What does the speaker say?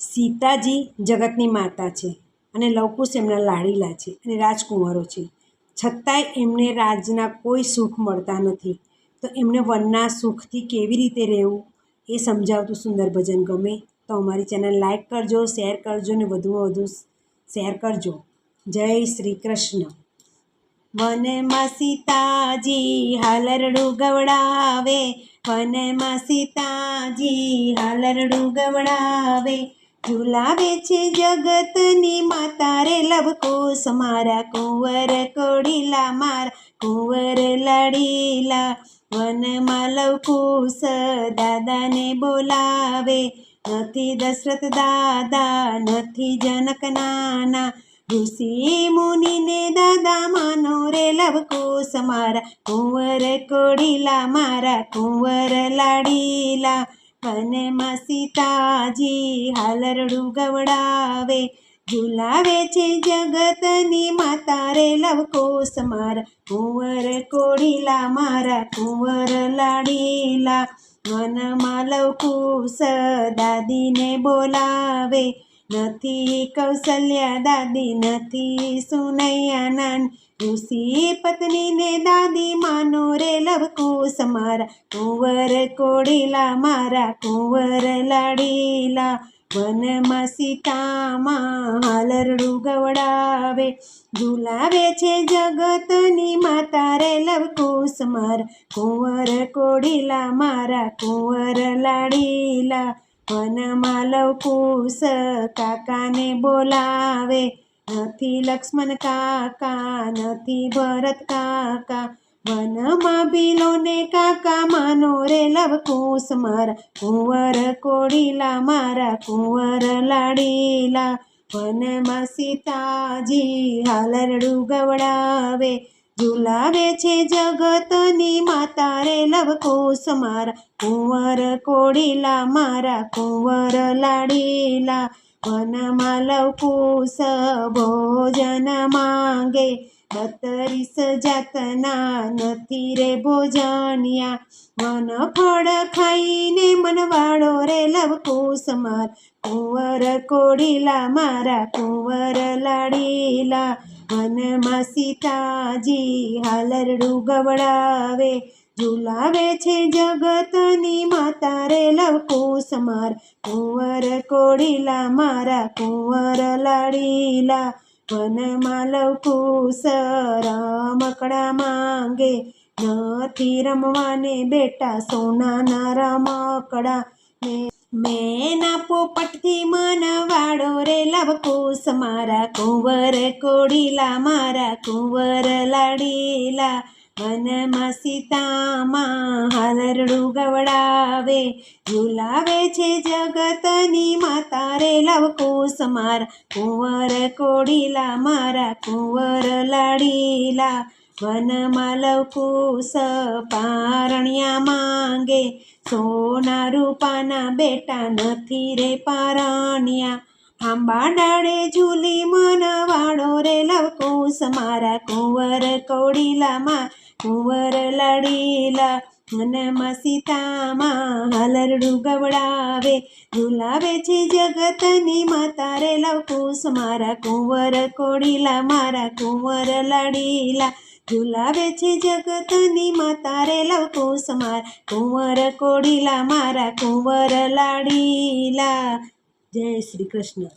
સીતાજી જગતની માતા છે અને લવકુશ એમના લાડીલા છે અને રાજકુંવરો છે, છતાંય એમને રાજના કોઈ સુખ મળતા નથી. તો એમને વનના સુખથી કેવી રીતે રહેવું એ સમજાવતું સુંદર ભજન ગમે તો અમારી ચેનલ લાઈક કરજો, શેર કરજો ને વધુમાં વધુ શેર કરજો. જય શ્રી કૃષ્ણ. વનમાં સીતાજી હાલરડું ગવડાવે, વનમાં સીતાજી હાલરડું ગવડાવે, ઝુલાવે છે જગતની માતા રે લવકુશ મારા કુંવર કોડીલા મારા કુંવર લાડીલા. વનમાં લવકુશ દાદાને બોલાવે, નથી દશરથ દાદા નથી જનક નાના, ઋષિ મુનિને દાદા માનો રે લવકુશ મારા કુંવર કોડીલા મારા કુંવર લાડીલા. વનમાં સીતાજી હાલરડું ગવડાવે, ઝુલાવે છે જગતની માતા રે લવકુશ મારા કુંવર કોડીલા મારા કુંવર લાડીલા. વનમાં લવકુશ દાદીને બોલાવે, નથી કૌશલ્યા દાદી નથી સુનૈયા નાની, ઋષિ પત્નીને દાદી માનો રે લવકુશ મારા કુંવર કોડીલા મારા કુંવર લાડીલા. વનમાં સીતામાં હાલરડું ગવડાવે, ઝુલાવે છે જગતની માતા રે લવકુશ મારા કુંવર કોડીલા મારા કુંવર લાડીલા. વનમાં લવકુશ કાકાને બોલાવે, નથી લક્ષ્મણ કાકા નથી ભરત કાકા, વનમાં ભીલોને કાકા માનો રે લવકુશ મારા કુંવર કોડીલા મારા કુંવર લાડીલા. વનમાં સીતાજી હાલરડું ગવડાવે, ઝુલાવે છે જગતની માતા રે લવકુશ મારા કુંવર કોડીલા મારા કુંવર લાડીલા. વનમાં લવકુશ ભોજન માંગે, 32 જાતના નથી રે ભોજનિયા, વન ફળ ખાઈને મનવાળો રે લવકુશ મારા કુંવર કોડીલા મારા કુંવર લાડીલા. વનમાં સીતાજી હાલરડું ગવડાવે, ઝુલાવે છે જગતની માતા રે લવકુશ મારા કુંવર કોડીલા મારા કુંવર લાડીલા. વનમાં લવકુશ રમકડા માંગે, નથી રમવાને બેટા સોનાના રમકડા, મેના પોપટથી મનવાળો રે લવકુશ મારા કુંવર કોડીલા મારા કુંવર લાડીલા. વનમાં સીતામાં હાલરડું ગવડાવે, ઝુલાવે છે જગતની માતા રે લવકુશ મારા કુંવર કોડીલા મારા કુંવર લાડીલા. વનમાં લવકુશ પારણિયા માંગે, સોના રૂપાના બેટા નથી રે પારણિયા, આંબા ડાળે ઝૂલી મનવાળો રે લવકુશ મારા કુંવર કોડીલા મારા કુંવર લાડીલા. વનમાં સીતામાં હાલરડું ગવડાવે, ઝુલાવે છે જગતની માતા રે લવકુશ મારા કુંવર કોડીલા મારા કુંવર લાડીલા. ઝુલાવે છે જગતની માતા રે લવકુશ મારા કુંવર કોડીલા મારા કુંવર લાડીલા. જય શ્રી કૃષ્ણ.